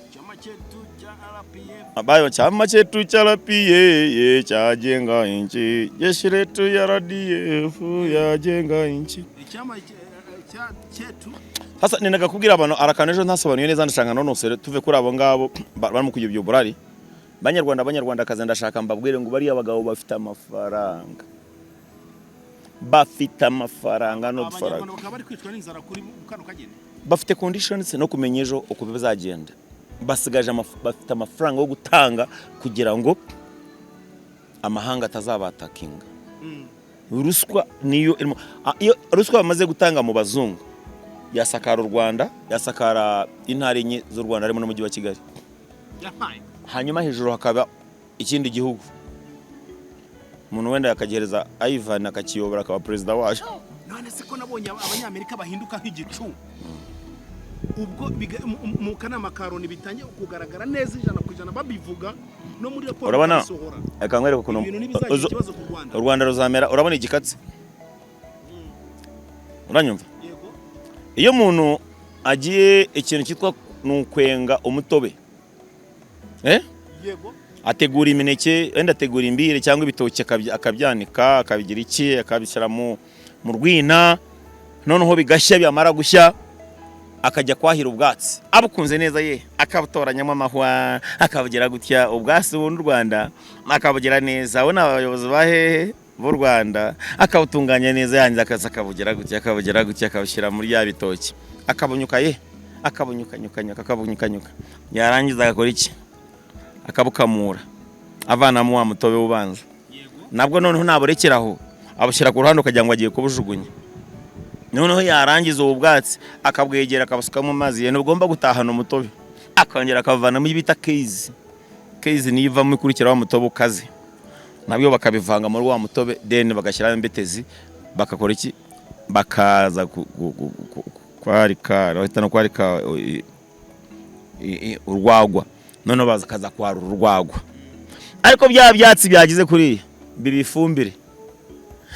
abayo chama chetu cha RPF chajenga inchi, jeshi letu ya RDF yajenga inchi. Icyama chetu sasa nenaga kubwira abantu arakanejo ntasobanuye neza, ndashaka nonosere tuve kuri abo ngabo bari mu kuyobya uburari. Banyarwanda kaza ndashaka mbabwire ngo bari abagabo bafite amafaranga, no dufaranga, bakaba kwitwa n'inzara kuri kano kagene, bafite conditions no kumenyejo uko bizagenda, basigaje bafite amafaranga yo gutanga kugira ngo amahanga atazabatakinga. Ruswa niyo iyo ruswa bamaze gutanga mu bazungu yasakara u Rwanda, yasakara intare enye z'u Rwanda harimo n'umujyi wa Kigali, hanyuma hejuru hakaba ikindi gihugu umuntu wenda yakagereza Ivan akakiyobora akaba president waje. None se ko nabonye abanyamerika bahinduka nk'igicu, ubwo mu kanama karoni bitangiye kugaragara neza 100% babivuga no muri raporo basohora. Akangwere ko u Rwanda ruzamera, urabona igikatsi. Uranyumva? Yego. Iyo umuntu agiye ikintu cyitwa nukwenga umutobe, Yego. Ategura imineke, wenda ategura imbire cyangwa ibitoke akabyanika, akabigira iki, akabishyira mu rwina, noneho bigashya, byamara gushya akajya kwahira ubwatsi. Abukunze neza akabutoranyamo amahwa, akabugira gutya ubwatsi bw'u Rwanda, akabugira neza. Abona abayobozi bahehe b'u Rwanda, akabutunganya neza, yanze akabugira gutya, akabushyira muri ya bitoki, akabunyuka akabunyukanyuka, yarangiza agakora iki, akabukamura, avanamo wa mutobe ubanza. Nabwo noneho naburekeraho abushyira ku ruhande kugira ngo agiye kubujugunya. Noneho yarangiza ubu bwatsi akabwegera, akabusukamo amazi, ugomba gutahana umutobe, akongera akavanamo ibita case niyo ivamo ikurikira wa mutobe ukaze, nabyo bakabivanga muri wa mutobe, then bagashyiramo imbetezi, bakakora iki, bakaza kwarika urwagwa, noneho bakaza kwarura urwagwa. Ariko bya byatsi byagize kuri bibifumbire,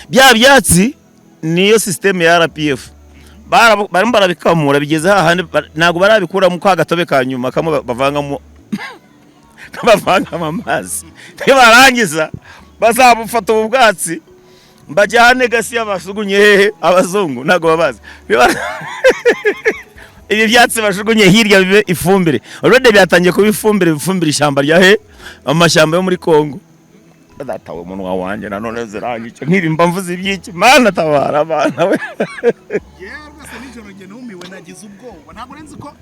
bya byatsi niyo system ya RPF barimo barabikamura bigeze hahandi nago barabikura mu kwa gatobe ka nyuma kamwe bavangamo amazi barangiza bazabufata ubwatsi mbajyane gasi y'abasugunye hehe abazungu nago babazi ibi byatsi bashugunye hirya bibe ifumbire already byatangiye kuba ifumbire ishyamba rya he amashyamba yo muri Kongo datawe umunwa wanje nanone zirangice nk'ibi mvuze ibyiki mana tabara abana we rwose nijoro nge numiwe nagize ubwoba ntabwo renzi ko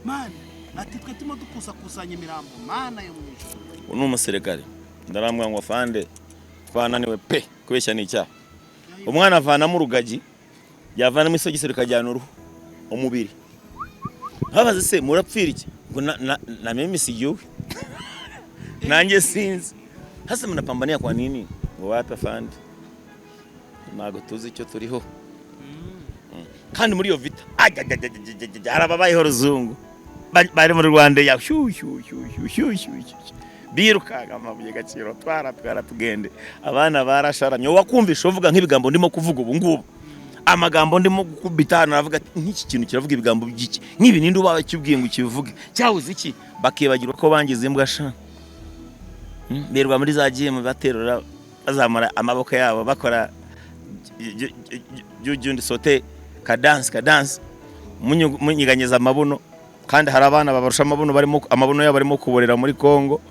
man ati twe timo dukusanya imirambo mana yo mwisho uno umuserekare ndaramwa ngo afande twananiwe pe kubeshya n'icyaha umwana avana mu rugagi yavana mu isogisero kajyana uruhu umubiri habaze se murapfira iki ngo na mimi siyo nanjye sinzi hasa mnapambania kwa nini ngo wapi afande nago tuzi icyo turiho kandi muri yo vita arababayeho ruzungu bari mu Rwanda ya birukaga amabuye gaciro twara tugende abana barasharamye wakumvisha uvuga nk'ibigambo ndimo kuvuga ubu ngubu amagambo ndimo gukubitana navuga nk'iki kintu kiravuga ibigambo by'iki nk'ibi ninde ubaye cyubwiye ngo kivuge cyahuze iki bakibagirwa ko bangize imbwa sha berwa muri za GM baterura bazamara amaboko yabo bakora jundi sote cadence munyiganyeza amabuno kandi hari abana babarusha amabuno amabuno yabo barimo kuborera muri Kongo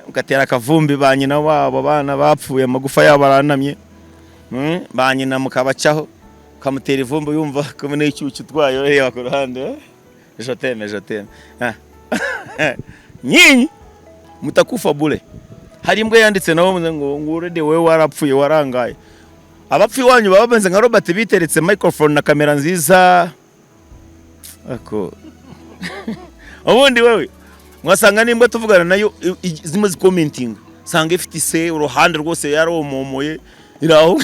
ugatera akavumbi banyina wabo abana bapfuye amagufa yabo baranamye banyina mukabacaho kamutera ivumbi yumva ko n'icyucu twayo reba ku ruhande joteme nyinyi mutakufa bure hari imbwa yanditse nawo ngo ngurede wewe warapfuye warangaye abapfi wanyu bababenze nka Robert biteretse microphone na kamera nziza ako ubundi wewe mwasanga nimbwa tuvugana nayo zimwe commenting sanga ifite se uruhande rwose yaromomoye iraho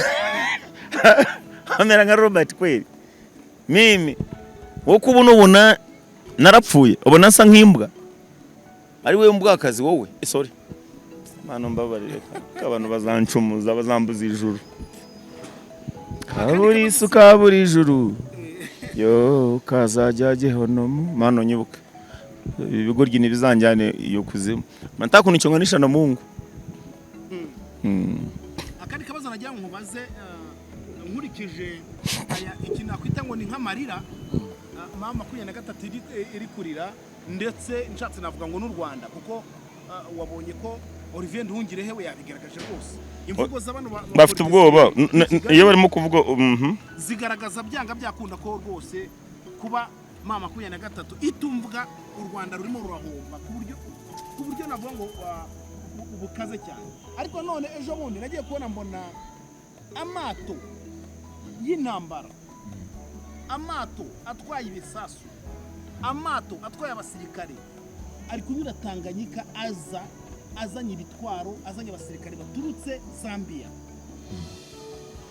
amera nka Robert kweli mimi wo kubona narapfuye ubona nsa nk'imbwa ari we mbwakazi wowe sorry mano mbabarire abantu bazancumuza bazambuza ijuru kaburi suka buri ijuru yo kazajya gehonomu mano nyibuka ibigoryi nibizanjyane iyo kuzimu matakuno icyo nganisha na Mungu akandi kabazo najya nkubaze nkurikije aya ikintu akwita ngo ni nk'amarira mama 23 iri kurira ndetse nshatse navuga ngo n'u Rwanda kuko wabonye ko Olivier Nduhungire we yabigaragaje rwose imvugo z'abantu bafite ubwoba iyo barimo kuvuga zigaragaza byanga byakunda ko rwose kuba mama 23 itumvuga u Rwanda rurimo rurahomba ku buryo navuga ngo ubukaze cyane ariko none ejo bundi nagiye kubona mbona amato y'intambara amato atwaye ibisasu amato atwaye abasirikare ari kunyura Tanganyika azanye ibitwaro azanye abasirikare baturutse Zambia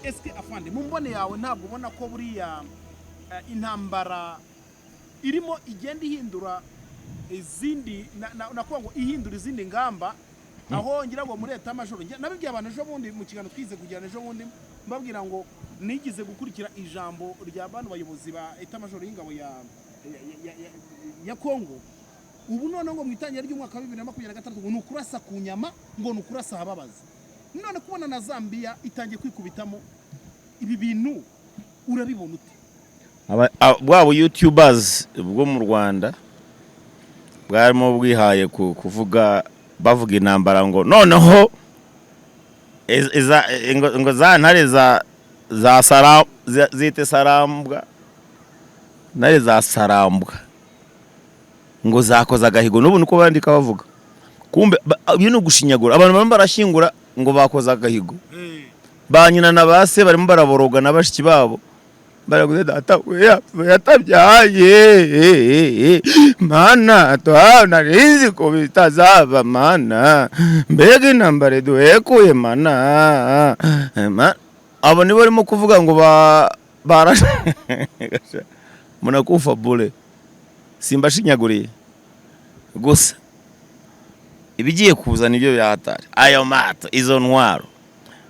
eske afande mu mbone yawe ntabwo ubona ko buriya intambara irimo igenda ihindura izindi nakuvuga ngo ihindura izindi ngamba aho ngira ngo muri leta majoro nabibwiye abantu ejo bundi mu kigano twize kugirana ejo bundi mbabwira ngo nigize gukurikira ijambo rya bantu bayobozi ba leta majoro y'ingabo ya Kongo ubu none ngo mwitangira ry'umwaka wa 2023 ngo nukurasa ku nyama ngo nukurasa hababaza none kubona na Zambia itangiye kwikubitamo ibi bintu urabibona ute bwabo YouTubers bwo mu Rwanda bwarimo bwihaye kuvuga bavuga intambara ngo noneho ngo za ntare za sara zite sarambwa ntare za sarambwa ngo zakoza agahigo n'ubu nuko bandika bavuga kumbe ibintu gushinyagura abantu bamwe barashingura ngo bakoza agahigo banyina na base barimo baraboroga nabashiki babo baraguze data yatabyaye mana twana rinzi ko bitazaba mana mbega intambare duhekuye mana abo nibo barimo kuvuga ngo munakufa bure simbashinyaguriye gusa ibigiye kuzana ibyo byahatari ayo mato izo ntwaro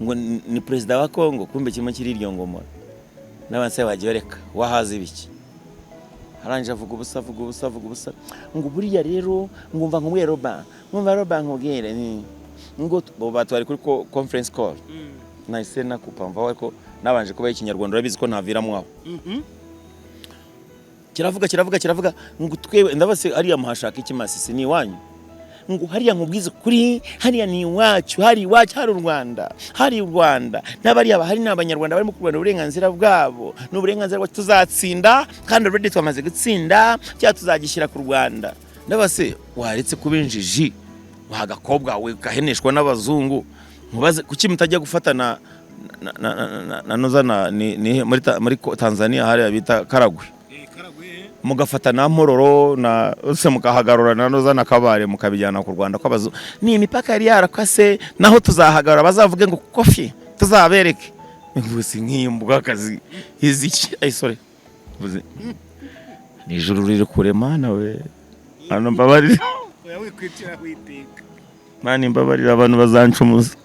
ngo ni president wa Kongo kumbe kimwe kiri iryo ngoma n'abanse bagiye reka wahaze ibiki aranje avuga ubusa ngo buriya rero ngumva nkumwe Roba nkogere ngo bo batwari kuri conference call nahise nakupamva ariko nabanje kuba ikinyarwanda urabizi ko ntaviramwe aho kiravuga ngo twewe ndabase ari amahashaka ikimasisi ni wanyu ngo hariya nkubwize kuri hariya ni iwacu hari u Rwanda n'abari aba hari n'abanyarwanda barimo kurwana uburenganzira bwabo n'uburenganzira bwacu tuzatsinda kandi already twamaze gutsinda cya tuzagishyira ku Rwanda ndabase waretse kubinjiji wagakobwa we gaheneshwa n'abazungu mubaze kuki mutajya gufatana na nozana ni muri Tanzania hari bita Karagwe mugafata na Mpororo na use mukahagarura na nozana Kabare mukabijyana ku Rwanda kwabazo ni imipaka yari yarakase naho tuzahagarura bazavuge ngo kofi tuzabereke ngusi nk'imbuga kazi iziki sorry buze ni ijuru riri kurema nawe hano mbabarira oya wikwitira witeka mani mbabarira abantu bazancumuza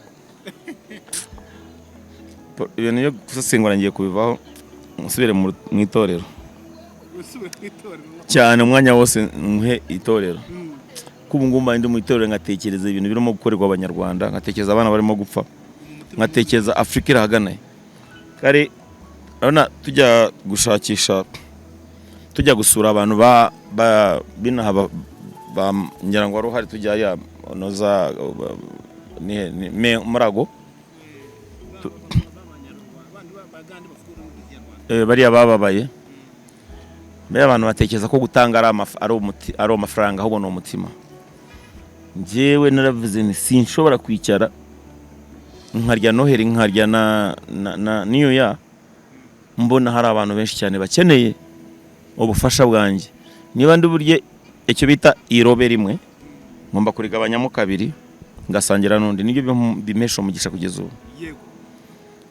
ibintu yo gusesengura ngiye kubivaho musubire mu itorero cyane umwanya wose nkuhe itorero kubu ngumba ndi mu itorero ngatekereza ibintu birimo gukorerwa abanyarwanda ngatekereza abana barimo gupfa ngatekereza Afrika irahaganaye kare urabona tujya gushakisha tujya gusura abantu binaha ngira ngo ari tujya ya noza ni Murago bariya bababaye abantu batekereza ko gutanga ari amafaranga ahubwo ni umutima njyewe naravuze ni sinshobora kwicara nkarya Noheli nkarya na New Year mbona hari abantu benshi cyane bakeneye ubufasha bwanjye niba ndi burye icyo bita irobe rimwe ngomba kurigabanyamo kabiri ngasangira n'undi nibyo bimesha umugisha kugeza ubu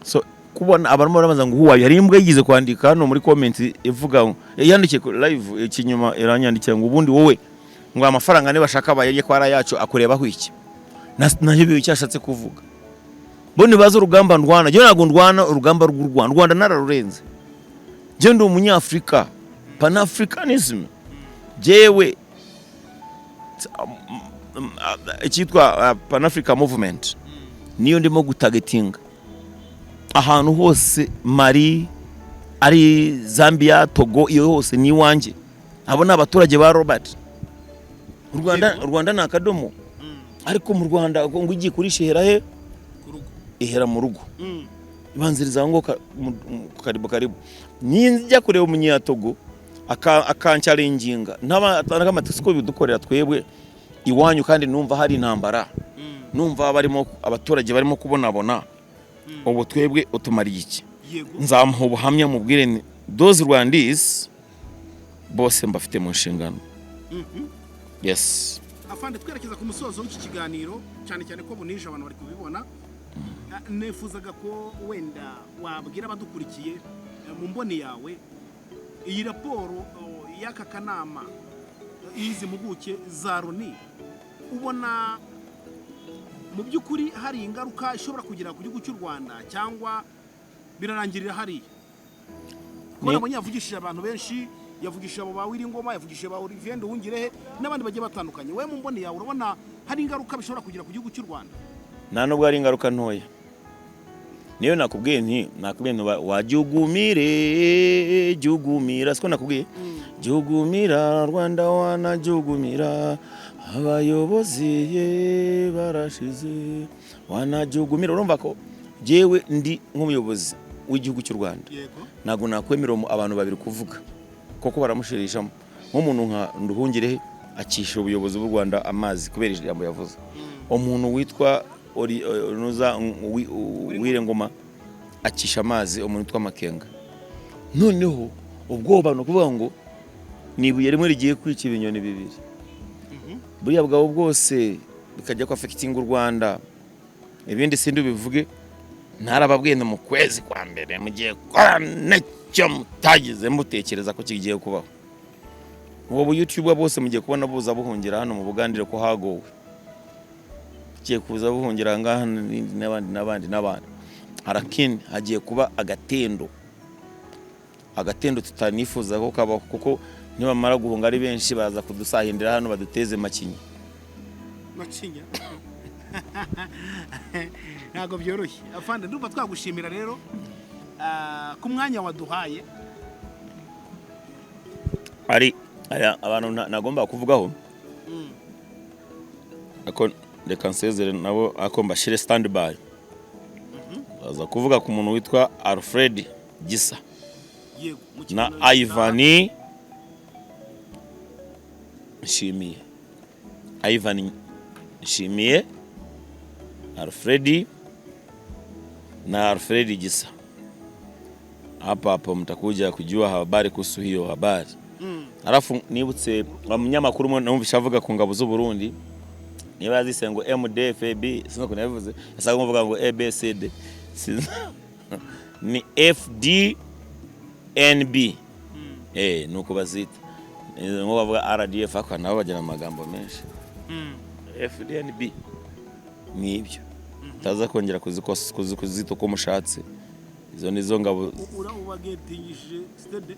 so kubona abarimo barabaza ngo huwa yari imbwa yigize kwandika hano muri comment ivuga yandike live ikinyuma iranyandikira ngo ubundi wowe ngo amafaranga ne bashaka baye kwara yacu akureba iki nayo biyo cyashatse kuvuga bone bazo urugamba ndwana je nago ndwana urugamba rw'u Rwanda nararurenze je ndi umunyafrika Pan-Africanism jewe icyitwa Pan-Africa movement niyo ndimo gutagetinga ahantu hose Mali ari Zambia Togo iyo hose ni wanje abona abaturage ba Robert Rwanda na akadomo ariko mu Rwanda ngo igiye kuri shehera he ihera mu rugo ibanziriza ngo karibu ninjya kureba umunyatogo akancalenginga n'abatanga amatsiko bidukorera twebwe iwanyu kandi numva hari intambara numva barimo abaturage barimo kubonabona ubu twebwe utumariye iki nzamuha ubuhamya mubwire those Rwandese bose mbafite mu nshingano yes afande twerekeza ku musozo w'iki kiganiro cyane ko bunije abantu bari kubibona nefuzaga ko wenda wabwira abadukurikiye mu mboni yawe iyi raporo y'aka kanama izi muguke za Loni ubona mu by'ukuri hari ingaruka ishobora kugira ku gihugu cy'u Rwanda cyangwa birarangirira hari kubona mu yavugishije abantu benshi yavugishije abo ba Wiringoma yavugishije ba Olivier Nduhungirehe n'abandi bagiye batandukanye we mu mboni yawe urabona hari ingaruka bishobora kugira ku gihugu cy'u Rwanda nta nubwo ari ingaruka ntoya niyo nakubwiye wajugumire jugumira siko nakubwiye jugumira Rwanda wanajugumira abayobozi barashize wanajugumira urumva ko jewe ndi nk'umuyobozi w'igihugu cy'u Rwanda nago nakwemera abantu babiri kuvuga koko baramushirishamo nk'umuntu nka Nduhungirehe akisha ubuyobozi bw'u Rwanda amazi kubera ijambo yavuze umuntu witwa Wiringoma akisha amazi umuntu witwa Makenga noneho ubwoba no kuvuga ngo nibuye rimwe rigiye kwica ibinyoni bibiri buriya bwabo bwose bikajya ko affecting u Rwanda ibindi sindi bivuge ntarababwiye mu kwezi kwa mbere mugiye kwa necyo mutagize mutekereza ko kigiye kubaho ubu YouTube bose mugiye kubona buza buhungira hano mu Bugandire ko hagowe kigiye kuza buhungira ngaha n'abandi harakini hagiye kuba agatendo tutanifuza ko kabaho kuko nibamara guhunga ari benshi baza kudusahindira hano baduteze makinya ntago byoroshye afande ndumva twagushimira rero ku mwanya waduhaye ari abantu nagomba kuvugaho ako reka nsezere nabo ako mbashire standby baza kuvuga ku muntu witwa Alfred Gisa na Ivan Nshimiye Alfred na Alfred Gisa. Hapa mtakuja kujua habari kuhusu hiyo habari. Alafu nibutse umunyamakuru mwe numvisha avuga ku ngabo z'u Burundi niba yazise ngo MDFB sinko kunavuze yasaga kuvuga ngo ABCD ni FDNB nuko bazita ngo bavuga RDF akwa nabo bagira amagambo menshi FDNB nibyo taza kongera kuzita ko mushatse izo nizo ngabo ura ubagetingije stede